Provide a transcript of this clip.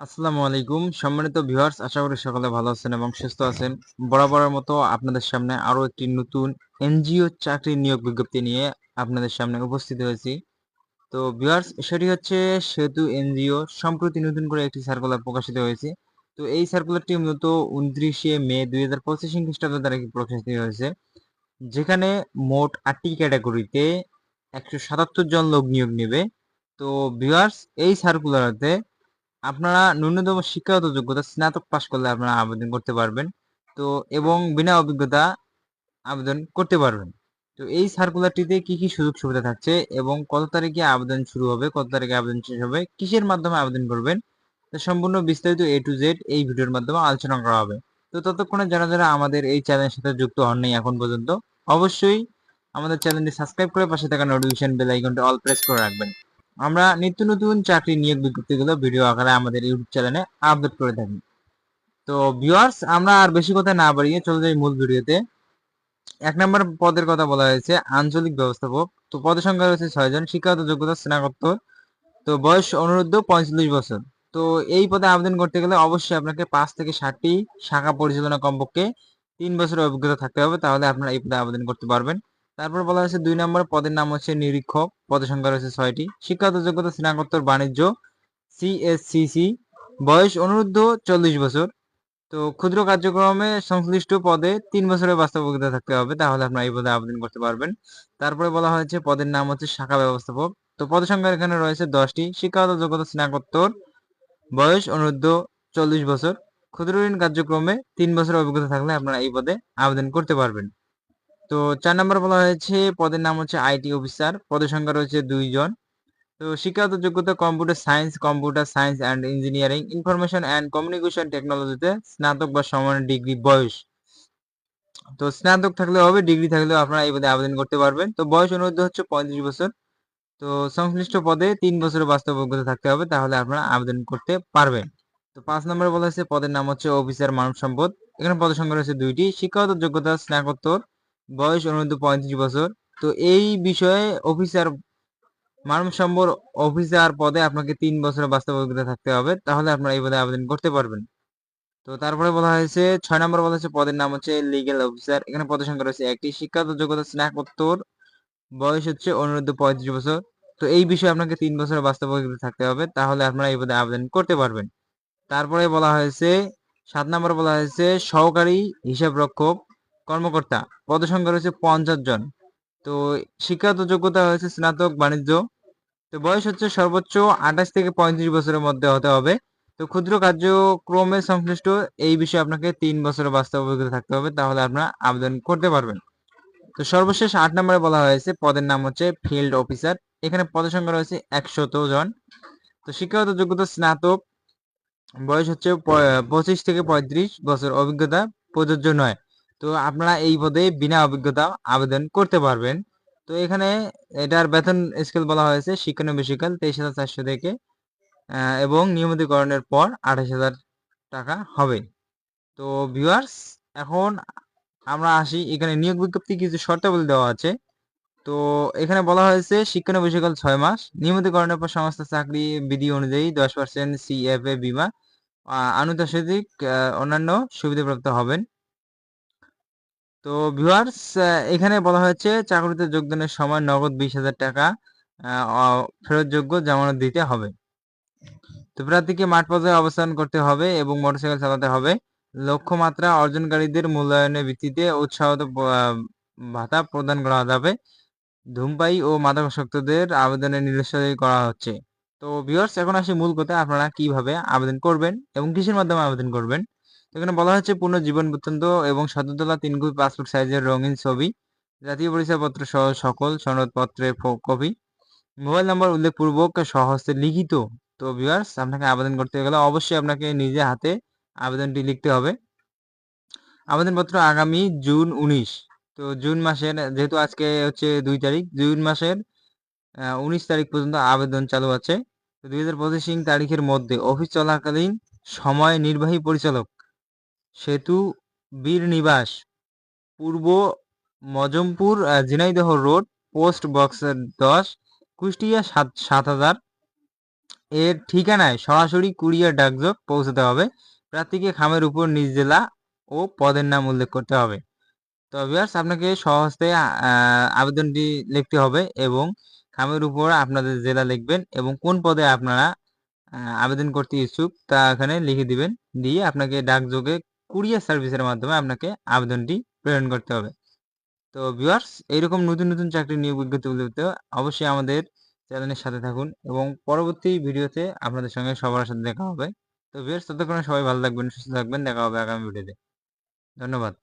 আসসালামু আলাইকুম সম্মানিত ভিউয়ার্স, আশা করি সকলে ভালো আছেন এবং সুস্থ আছেন। বরাবরের মতো আপনাদের সামনে আরো একটি নতুন এনজিও চাকরি নিয়োগ বিজ্ঞপ্তি নিয়ে আপনাদের সামনে উপস্থিত হয়েছি। তো ভিউয়ার্স, সেটি হচ্ছে সেতু এনজিও সম্প্রতি নতুন করে একটি সার্কুলার প্রকাশিত হয়েছে। তো এই সার্কুলারটি মূলত 29শে মে 2025 খ্রিস্টাব্দ দ্বারা প্রকাশিত হয়েছে, যেখানে মোট 8টি ক্যাটাগরিতে 177 জন লোক নিয়োগ নেবে। তো ভিউয়ার্স, এই সার্কুলারতে আপনারা ন্যূনতম শিক্ষাগত যোগ্যতা স্নাতক পাশ করলে আপনারা আবেদন করতে পারবেন। তো এবং বিনা অভিজ্ঞতা আবেদন করতে পারবেন। তো এই সার্কুলারটিতে কি কি সুযোগ সুবিধা থাকছে এবং কত তারিখে আবেদন শুরু হবে, কত তারিখে আবেদন শেষ হবে, কিসের মাধ্যমে আবেদন করবেন, তো সম্পূর্ণ বিস্তারিত A to Z এই ভিডিওর মাধ্যমে আলোচনা করা হবে। তো ততক্ষণে যারা আমাদের এই চ্যানেলের সাথে যুক্ত হননি এখন পর্যন্ত, অবশ্যই আমাদের চ্যানেলটি সাবস্ক্রাইব করে পাশে থাকা নোটিফিকেশন বেল আইকনটি অল প্রেস করে রাখবেন। আমরা নিত্য নতুন চাকরি নিয়োগ বিজ্ঞপ্তিগুলো ভিডিও আকারে আমাদের ইউটিউব চ্যানেলে আপলোড করে থাকি। তো ভিউয়ার্স, আমরা আর বেশি কথা না বাড়িয়ে চলে যাই মূল ভিডিওতে। 1 নম্বর পদের কথা বলা হয়েছে আঞ্চলিক ব্যবস্থাপক। তো পদের সংখ্যা রয়েছে 6 জন, শিক্ষাগত যোগ্যতা স্নাতকোত্তর। তো বয়স অনূর্ধ্ব 45 বছর। তো এই পদে আবেদন করতে গেলে অবশ্যই আপনাকে 5 থেকে 7টি শাখা পরিচালনা কমপক্ষে 3 বছরের অভিজ্ঞতা থাকতে হবে, তাহলে আপনারা এই পদে আবেদন করতে পারবেন। তারপর বলা হয়েছে 2 নম্বর পদের নাম হচ্ছে নিরীক্ষক। পদের সংখ্যা রয়েছে 6টি, শিক্ষাগত যোগ্যতা স্নাতকোত্তর বাণিজ্য CSCC, বয়স অনূর্ধ্ব 40 বছর। তো ক্ষুদ্র কার্যক্রমে সংশ্লিষ্ট পদে 3 বছরের বাস্তব অভিজ্ঞতা থাকতে হবে, তাহলে আপনারা এই পদে আবেদন করতে পারবেন। তারপরে বলা হয়েছে পদের নাম হচ্ছে শাখা ব্যবস্থাপক। তো পদের সংখ্যা এখানে রয়েছে 10টি, শিক্ষাগত যোগ্যতা স্নাতকোত্তর, বয়স অনূর্ধ্ব 40 বছর, ক্ষুদ্র ঋণ কার্যক্রমে 3 বছরের অভিজ্ঞতা থাকলে আপনারা এই পদে আবেদন করতে পারবেন। তো 4 নম্বর বলা হয়েছে পদের নাম হচ্ছে IT অফিসার। পদের সংখ্যা রয়েছে 2 জন। তো শিক্ষাগত যোগ্যতা computer science and engineering, information and communication টেকনোলজিতে স্নাতক বা সমান ডিগ্রি বয়স। তো স্নাতক থাকলে হবে, ডিগ্রি থাকলেও আপনারা এই পদে আবেদন করতে পারবেন। তো বয়স অনুরোধ হচ্ছে 35 বছর। তো সংশ্লিষ্ট পদে 3 বছরের বাস্তব অভিজ্ঞতা থাকতে হবে, তাহলে আপনারা আবেদন করতে পারবেন। তো 5 নম্বরে বলা হয়েছে পদের নাম হচ্ছে অফিসার মানব সম্পদ। এখানে পদের সংখ্যা রয়েছে 2টি, শিক্ষাগত যোগ্যতা স্নাতকোত্তর, বয়স অনুরোধ 35 বছর। তো এই বিষয়ে অফিসার মানব সম্পদ অফিসার পদে আপনাকে 3 বছরের বাস্তব অভিজ্ঞতা থাকতে হবে, তাহলে আপনারা এই পদে আবেদন করতে পারবেন। তো তারপরে বলা হয়েছে 6 নম্বর বলা হয়েছে পদের নাম হচ্ছে লিগ্যাল অফিসার। এখানে পদের সংখ্যা রয়েছে 1টি, শিক্ষাগত যোগ্যতা স্নাতকোত্তর, বয়স হচ্ছে অনূর্ধ্ব 35 বছর। তো এই বিষয়ে আপনাকে 3 বছরের বাস্তব অভিজ্ঞতা থাকতে হবে, তাহলে আপনারা এই পদে আবেদন করতে পারবেন। তারপরে বলা হয়েছে 7 নম্বর বলা হয়েছে সহকারী হিসাবরক্ষক কর্মকর্তা। পদের সংখ্যা রয়েছে 50 জন। তো শিক্ষাগত যোগ্যতা হয়েছে স্নাতক বাণিজ্য। তো বয়স হচ্ছে সর্বোচ্চ 28 থেকে 35 বছরের মধ্যে হতে হবে। তো ক্ষুদ্র কার্যক্রমে সংশ্লিষ্ট এই বিষয়ে আপনাকে 3 বছরের বাস্তব অভিজ্ঞতা থাকতে হবে, তাহলে আপনারা আবেদন করতে পারবেন। তো সর্বশেষ 8 নম্বরে বলা হয়েছে পদের নাম হচ্ছে ফিল্ড অফিসার। এখানে পদের সংখ্যা রয়েছে 100 জন। তো শিক্ষাগত যোগ্যতা স্নাতক, বয়স হচ্ছে 25 থেকে 35 বছর, অভিজ্ঞতা প্রযোজ্য নয়। তো আপনারা এই পদে বিনা অভিজ্ঞতা আবেদন করতে পারবেন। তো এখানে এটার বেতন স্কেল বলা হয়েছে শিক্ষানবিশিকাল 23,400 থেকে এবং নিয়মিতকরণের পর 28,000 টাকা হবে। তো ভিউয়ার্স, এখন আমরা আসি, এখানে নিয়োগ বিজ্ঞপ্তি কিছু শর্তাবলী দেওয়া আছে। তো এখানে বলা হয়েছে শিক্ষানবিশিকাল 6 মাস, নিয়মিতকরণের পর সমস্ত চাকরি বিধি অনুযায়ী 10% CFA বীমা, আনুষ্ঠানিক অন্যান্য সুবিধাপ্রাপ্ত হবেন। তো ভিউয়ার্স, এখানে বলা হয়েছে চাকরিতে যোগদানের সময় নগদ 20,000 টাকা ফেরতযোগ্য জামানত দিতে হবে। তো প্রার্থীকে মাঠ পর্যায়ে অবস্থান করতে হবে এবং মোটরসাইকেল চালাতে হবে। লক্ষ্যমাত্রা অর্জনকারীদের মূল্যায়নের ভিত্তিতে উৎসাহিত ভাতা প্রদান করা যাবে। ধূমপায়ী ও মাদকাসক্তদের আবেদনের নিরুৎসাহিত করা হচ্ছে। তো ভিউয়ার্স, এখন আসি মূল কথা, আপনারা কিভাবে আবেদন করবেন এবং কিসের মাধ্যমে আবেদন করবেন। এখানে বলা হচ্ছে পূর্ণ জীবন বৃত্তান্ত এবং সদ্যতলা 3 কপি পাসপোর্ট সাইজের রঙিন ছবি, জাতীয় পরিচয়পত্র সহ সকল সনদপত্রের কপি, মোবাইল নাম্বার উল্লেখপূর্বক স্বহস্তে লিখিত। তো ভিউয়ার্স, আপনাকে আবেদন করতে গেলে অবশ্যই আপনাকে নিজে হাতে আবেদনটি লিখতে হবে। আবেদনপত্র আগামী জুন 19, তো জুন মাসের, যেহেতু আজকে হচ্ছে 2 তারিখ, জুন মাসের 19 তারিখ পর্যন্ত আবেদন চালু আছে। তো 2025 তারিখের মধ্যে অফিস চলাকালীন সময় নির্বাহী পরিচালক, সেতু বীর নিবাস, পূর্ব Mojompur, Jhenaidah road, post box 10, Kushtia 7000, এর ঠিকানায় সরাসরি কুরিয়ার ডাকযোগে পৌঁছাতে হবে। প্রার্থীকে খামের উপর নিজ জেলা ও পদের নাম উল্লেখ করতে হবে। তো ভিউয়ার্স, আপনাকে সহজে আবেদনটি লিখতে হবে এবং খামের উপর আপনাদের জেলা লিখবেন এবং কোন পদে আপনারা আবেদন করতে ইচ্ছুক তা এখানে লিখে দিবেন। দিয়ে আপনাকে ডাকযোগে কুরিয়ার সার্ভিসের মাধ্যমে আপনাকে আবেদনটি প্রেরণ করতে হবে। তো ভিউয়ার্স, এইরকম নতুন নতুন চাকরির নিয়োগ বিজ্ঞপ্তিগুলো পেতে অবশ্যই আমাদের চ্যানেলের সাথে থাকুন এবং পরবর্তী ভিডিওতে আপনাদের সঙ্গে সবার সাথে দেখা হবে। তো ভিউয়ার্স, ততক্ষণে সবাই ভালো থাকবেন, সুস্থ থাকবেন। দেখা হবে আগামী ভিডিওতে। ধন্যবাদ।